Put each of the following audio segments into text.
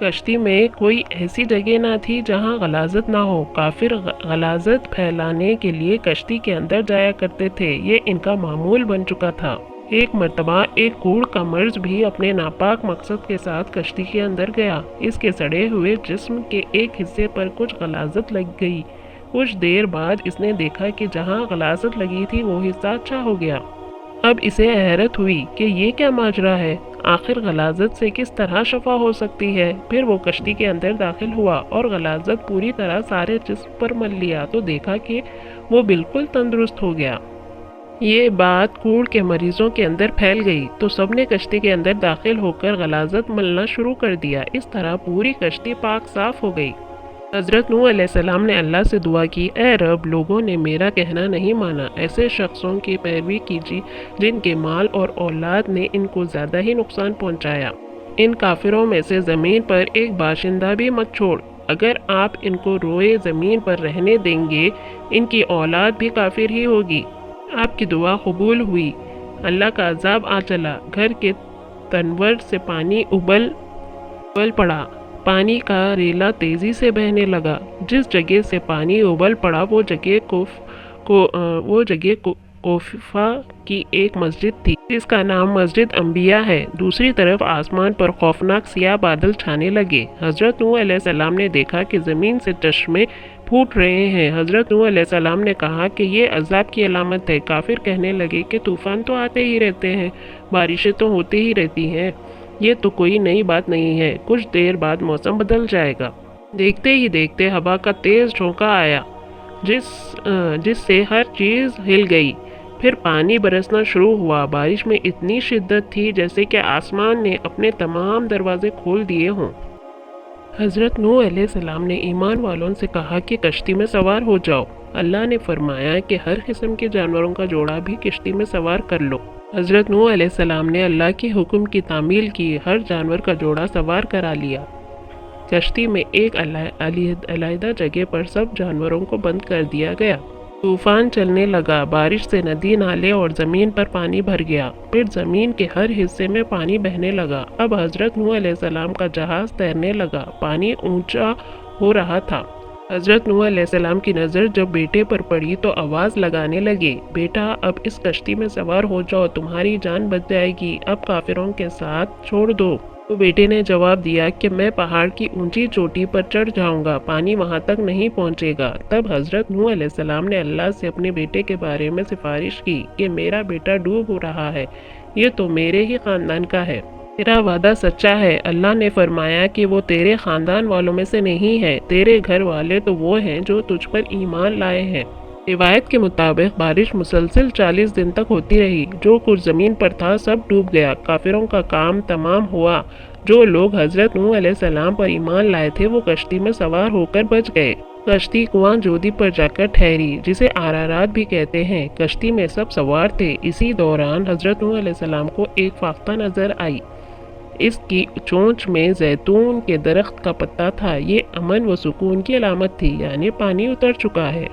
کشتی میں کوئی ایسی جگہ نہ تھی جہاں غلاظت نہ ہو۔ کافر غلاظت پھیلانے کے لیے کشتی کے اندر جایا کرتے تھے، یہ ان کا معمول بن چکا تھا۔ ایک مرتبہ ایک کوڑ کا مرد بھی اپنے ناپاک مقصد کے ساتھ کشتی کے اندر گیا۔ اس کے سڑے ہوئے جسم کے ایک حصے پر کچھ غلاظت لگ گئی۔ کچھ دیر بعد اس نے دیکھا کہ جہاں غلاظت لگی تھی وہ حصہ اچھا ہو گیا۔ اب اسے حیرت ہوئی کہ یہ کیا ماجرا ہے، آخر غلاظت سے کس طرح شفا ہو سکتی ہے۔ پھر وہ کشتی کے اندر داخل ہوا اور غلاظت پوری طرح سارے جسم پر مل لیا تو دیکھا کہ وہ بالکل تندرست ہو گیا۔ یہ بات کوڑ کے مریضوں کے اندر پھیل گئی تو سب نے کشتی کے اندر داخل ہو کر غلاظت ملنا شروع کر دیا۔ اس طرح پوری کشتی پاک صاف ہو گئی۔ حضرت نوح علیہ السلام نے اللہ سے دعا کی، اے رب، لوگوں نے میرا کہنا نہیں مانا، ایسے شخصوں کی پیروی کیجیے جن کے مال اور اولاد نے ان کو زیادہ ہی نقصان پہنچایا۔ ان کافروں میں سے زمین پر ایک باشندہ بھی مت چھوڑ۔ اگر آپ ان کو روئے زمین پر رہنے دیں گے، ان کی اولاد بھی کافر ہی ہوگی۔ آپ کی دعا قبول ہوئی، اللہ کا عذاب آ چلا، گھر کے تنور سے پانی ابل پڑا، پانی کا ریلا تیزی سے بہنے لگا۔ جس جگہ سے پانی ابل پڑا وہ جگہ کوفہ کی ایک مسجد تھی جس کا نام مسجد انبیاء ہے۔ دوسری طرف آسمان پر خوفناک سیاہ بادل چھانے لگے۔ حضرت نوح علیہ السلام نے دیکھا کہ زمین سے چشمے پھوٹ رہے ہیں۔ حضرت نوح علیہ السلام نے کہا کہ یہ عذاب کی علامت ہے۔ کافر کہنے لگے کہ طوفان تو آتے ہی رہتے ہیں، بارشیں تو ہوتی ہی رہتی ہیں، یہ تو کوئی نئی بات نہیں ہے، کچھ دیر بعد موسم بدل جائے گا۔ دیکھتے ہی دیکھتے ہوا کا تیز جھونکا آیا جس سے ہر چیز ہل گئی۔ پھر پانی برسنا شروع ہوا۔ بارش میں اتنی شدت تھی جیسے کہ آسمان نے اپنے تمام دروازے کھول دیے ہوں۔ حضرت نوح علیہ السلام نے ایمان والوں سے کہا کہ کشتی میں سوار ہو جاؤ۔ اللہ نے فرمایا کہ ہر قسم کے جانوروں کا جوڑا بھی کشتی میں سوار کر لو۔ حضرت نوح علیہ السلام نے اللہ کے حکم کی تعمیل کی، ہر جانور کا جوڑا سوار کرا لیا۔ کشتی میں ایک علیحدہ جگہ پر سب جانوروں کو بند کر دیا گیا۔ طوفان چلنے لگا، بارش سے ندی نالے اور زمین پر پانی بھر گیا۔ پھر زمین کے ہر حصے میں پانی بہنے لگا۔ اب حضرت نوح علیہ السلام کا جہاز تیرنے لگا، پانی اونچا ہو رہا تھا۔ حضرت نوح علیہ السلام کی نظر جب بیٹے پر پڑی تو آواز لگانے لگے، بیٹا اب اس کشتی میں سوار ہو جاؤ، تمہاری جان بچ جائے گی، اب کافروں کے ساتھ چھوڑ دو۔ تو بیٹے نے جواب دیا کہ میں پہاڑ کی اونچی چوٹی پر چڑھ جاؤں گا، پانی وہاں تک نہیں پہنچے گا۔ تب حضرت نوح علیہ السلام نے اللہ سے اپنے بیٹے کے بارے میں سفارش کی کہ میرا بیٹا ڈوب رہا ہے، یہ تو میرے ہی خاندان کا ہے، تیرا وعدہ سچا ہے۔ اللہ نے فرمایا کہ وہ تیرے خاندان والوں میں سے نہیں ہے، تیرے گھر والے تو وہ ہیں جو تجھ پر ایمان لائے ہیں۔ روایت کے مطابق بارش مسلسل 40 دن تک ہوتی رہی، جو کچھ زمین پر تھا سب ڈوب گیا۔ کافروں کا کام تمام ہوا، جو لوگ حضرت نوح علیہ السلام پر ایمان لائے تھے وہ کشتی میں سوار ہو کر بچ گئے۔ کشتی کنواں جودی پر جا کر ٹھہری، جسے آرارات بھی کہتے ہیں۔ کشتی میں سب سوار تھے۔ اسی دوران حضرت نوح علیہ السلام کو ایک فاختہ نظر آئی، اس کی چونچ میں زیتون کے درخت کا پتا تھا، یہ امن و سکون کی علامت تھی، یعنی پانی اتر چکا ہے۔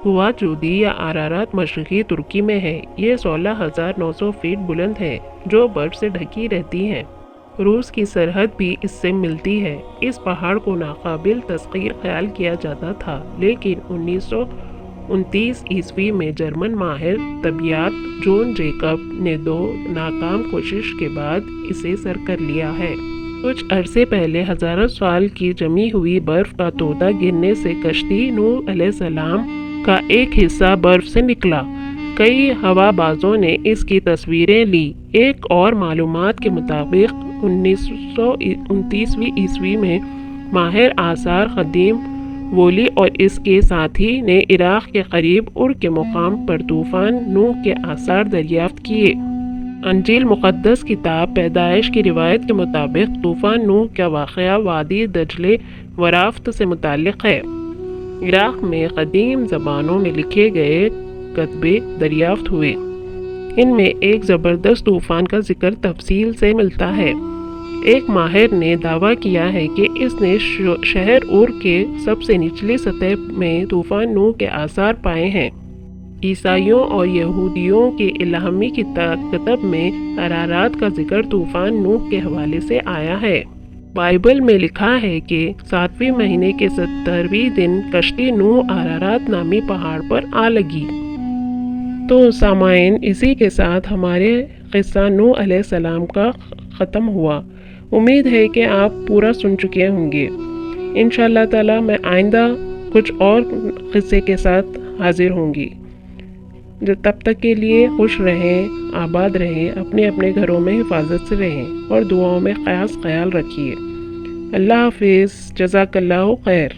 کنواں جودی یا آرارات مشرقی ترکی میں ہے، یہ 16,900 فیٹ بلند ہے، جو برف سے ڈھکی رہتی ہیں۔ روس کی سرحد بھی اس سے ملتی ہے۔ اس پہاڑ کو ناقابل تسخیر خیال کیا جاتا تھا، لیکن 1929 عیسوی میں جرمن ماہر طبیعیات جون جیکب نے 2 ناکام کوشش کے بعد اسے سر کر لیا ہے۔ کچھ عرصے پہلے ہزاروں سال کی جمی ہوئی برف کا تودا گرنے سے کشتی نوح علیہ السلام کا ایک حصہ برف سے نکلا۔ کئی ہوا بازوں نے اس کی تصویریں لی۔ ایک اور معلومات کے مطابق 1929 عیسوی میں ماہر آثار قدیم وولی اور اس کے ساتھی نے عراق کے قریب ار کے مقام پر طوفان نوح کے آثار دریافت کیے۔ انجیل مقدس کتاب پیدائش کی روایت کے مطابق طوفان نوح کا واقعہ وادی دجلے ورافت سے متعلق ہے۔ عراق میں قدیم زبانوں میں لکھے گئے کتبے دریافت ہوئے، ان میں ایک زبردست طوفان کا ذکر تفصیل سے ملتا ہے۔ ایک ماہر نے دعویٰ کیا ہے کہ اس نے شہر ار کے سب سے نچلی سطح میں طوفان نوح کے آثار پائے ہیں۔ عیسائیوں اور یہودیوں کے الہامی کتب میں آرارات کا ذکر طوفان نوح کے حوالے سے آیا ہے۔ بائبل میں لکھا ہے کہ 7ویں مہینے کے 70ویں دن کشتی نوح عرارات نامی پہاڑ پر آ لگی۔ تو سامعین، اسی کے ساتھ ہمارے قصہ نوح علیہ السلام کا ختم ہوا۔ امید ہے کہ آپ پورا سن چکے ہوں گے۔ انشاءاللہ تعالی میں آئندہ کچھ اور قصے کے ساتھ حاضر ہوں گی۔ تب تک کے لیے خوش رہیں، آباد رہیں، اپنے اپنے گھروں میں حفاظت سے رہیں اور دعاؤں میں خاص خیال رکھیے۔ اللہ حافظ، جزاک اللہ خیر۔